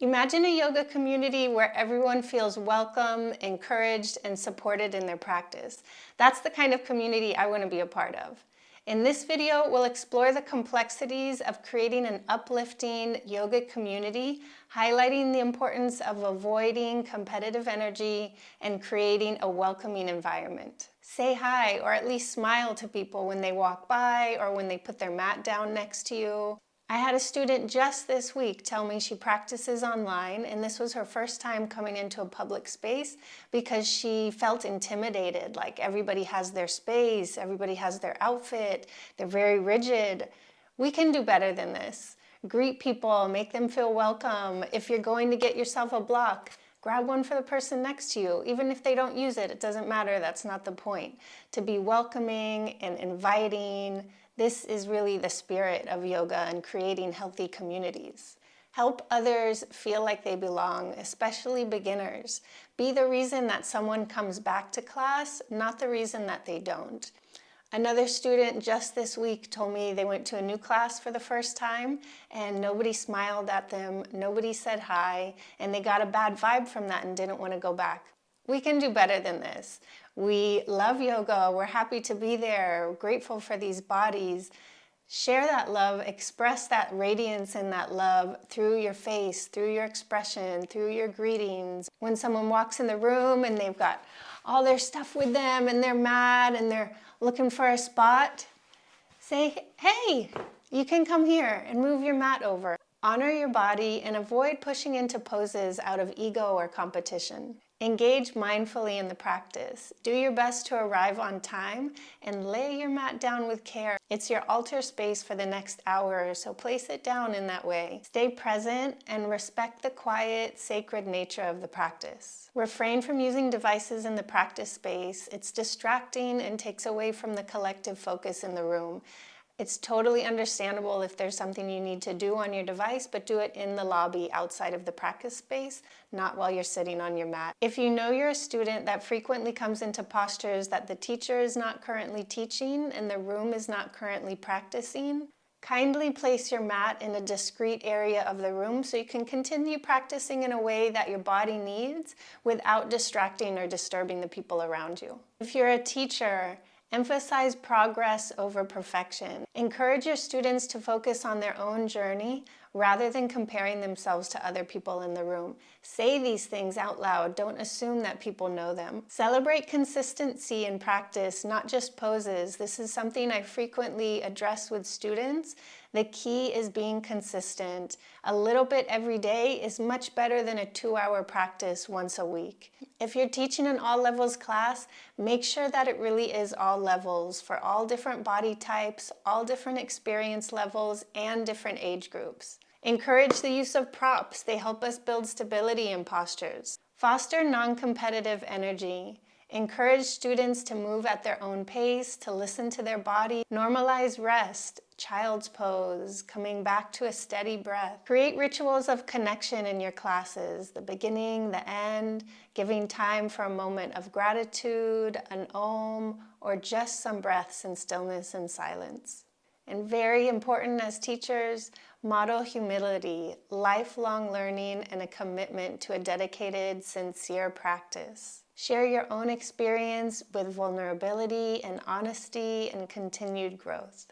Imagine a yoga community where everyone feels welcome, encouraged, and supported in their practice. That's the kind of community I want to be a part of. In this video, we'll explore the complexities of creating an uplifting yoga community, highlighting the importance of avoiding competitive energy and creating a welcoming environment. Say hi, or at least smile to people when they walk by or when they put their mat down next to you. I had a student just this week tell me she practices online, and this was her first time coming into a public space because she felt intimidated, like everybody has their space, everybody has their outfit, they're very rigid. We can do better than this. Greet people, make them feel welcome. If you're going to get yourself a block, grab one for the person next to you. Even if they don't use it, it doesn't matter, that's not the point. To be welcoming and inviting, this is really the spirit of yoga and creating healthy communities. Help others feel like they belong, especially beginners. Be the reason that someone comes back to class, not the reason that they don't. Another student just this week told me they went to a new class for the first time and nobody smiled at them, nobody said hi, and they got a bad vibe from that and didn't want to go back. We can do better than this. We love yoga, we're happy to be there, we're grateful for these bodies. Share that love, express that radiance and that love through your face, through your expression, through your greetings. When someone walks in the room and they've got all their stuff with them and they're mad and they're looking for a spot, say, hey, you can come here and move your mat over. Honor your body and avoid pushing into poses out of ego or competition. Engage mindfully in the practice. Do your best to arrive on time and lay your mat down with care. It's your altar space for the next hour, so place it down in that way. Stay present and respect the quiet, sacred nature of the practice. Refrain from using devices in the practice space. It's distracting and takes away from the collective focus in the room. It's totally understandable if there's something you need to do on your device, but do it in the lobby outside of the practice space, not while you're sitting on your mat. If you know you're a student that frequently comes into postures that the teacher is not currently teaching and the room is not currently practicing, kindly place your mat in a discrete area of the room so you can continue practicing in a way that your body needs without distracting or disturbing the people around you. If you're a teacher, emphasize progress over perfection. Encourage your students to focus on their own journey rather than comparing themselves to other people in the room. Say these things out loud. Don't assume that people know them. Celebrate consistency in practice, not just poses. This is something I frequently address with students. The key is being consistent. A little bit every day is much better than a 2-hour practice once a week. If you're teaching an all levels class, make sure that it really is all levels for all different body types, all different experience levels, and different age groups. Encourage the use of props. They help us build stability in postures. Foster non-competitive energy. Encourage students to move at their own pace, to listen to their body. Normalize rest, child's pose, coming back to a steady breath. Create rituals of connection in your classes, the beginning, the end, giving time for a moment of gratitude, an om, or just some breaths in stillness and silence. And very important as teachers, model humility, lifelong learning, and a commitment to a dedicated, sincere practice. Share your own experience with vulnerability and honesty and continued growth.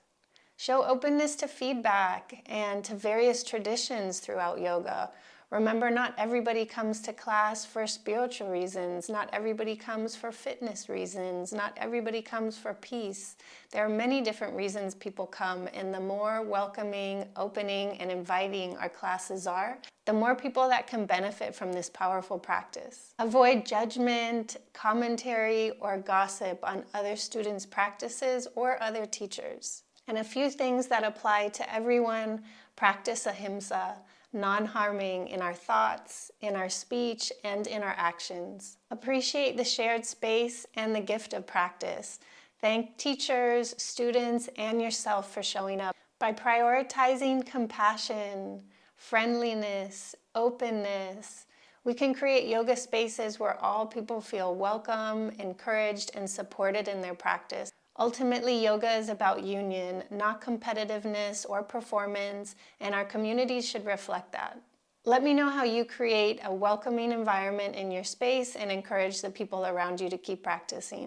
Show openness to feedback and to various traditions throughout yoga. Remember, not everybody comes to class for spiritual reasons. Not everybody comes for fitness reasons. Not everybody comes for peace. There are many different reasons people come, and the more welcoming, opening, and inviting our classes are, the more people that can benefit from this powerful practice. Avoid judgment, commentary, or gossip on other students' practices or other teachers. And a few things that apply to everyone: practice ahimsa, non-harming in our thoughts, in our speech, and in our actions. Appreciate the shared space and the gift of practice. Thank teachers, students, and yourself for showing up. By prioritizing compassion, friendliness, openness, we can create yoga spaces where all people feel welcome, encouraged, and supported in their practice. Ultimately, yoga is about union, not competitiveness or performance, and our communities should reflect that. Let me know how you create a welcoming environment in your space and encourage the people around you to keep practicing.